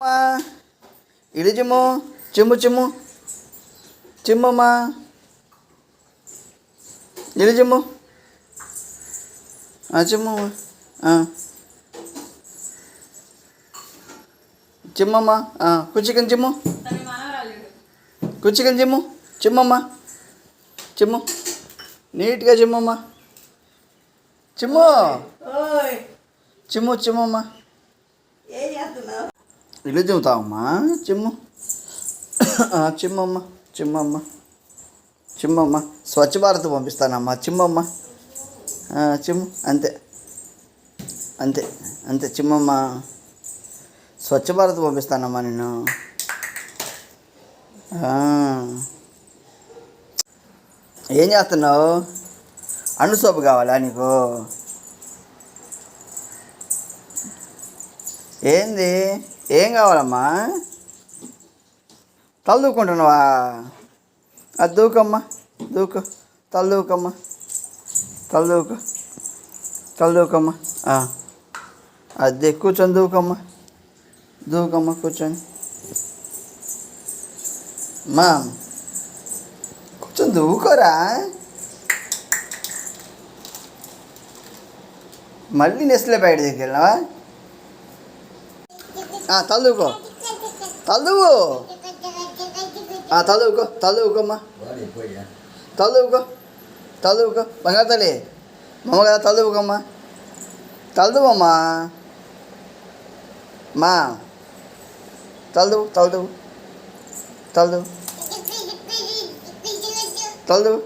ఇటు చిమ్ము చిమ్ము చిమ్ము చిమ్మమ్మా ఇటు చిమ్ము చిమ్ము చిమ్మమ్మా కుచ్చికని చిమ్ము కుచ్చికని చిమ్ము చిమ్మమ్మా చిమ్ము నీట్గా చిమ్మమ్మా చిమ్ము చిమ్ము చిమ్మమ్మా ఇల్లు చిమ్ముతావమ్మా చిమ్ము చిమ్మమ్మ చిమ్మమ్మ చిమ్మమ్మ స్వచ్ఛ భారత్ పంపిస్తానమ్మా చిమ్మమ్మ చిమ్ము అంతే అంతే అంతే చిమ్మమ్మ స్వచ్ఛ భారత్ పంపిస్తానమ్మా నేను ఏం చేస్తున్నావు అన్ను సోపు కావాలా నీకు ఏంది ఏం కావాలమ్మా తల దూకుంటున్నావా అది దూకమ్మా దూకు తల దూకమ్మా తల దూకు తల దూకమ్మా అది కూర్చొని దూకమ్మా దూకమ్మా కూర్చొని మా కూర్చొని దూకోరా మళ్ళీ నెస్లే బయట దగ్గర వెళ్ళినావా తలదుకో తలదువు తలదుకో తలదుకోమ్మా తలదుకో తలదుకో బంగారు తల్లి మమ్మ కదా తలదుకోమ్మా తలదువమ్మా మా తలదువు తలదువు తలదువు తలదువు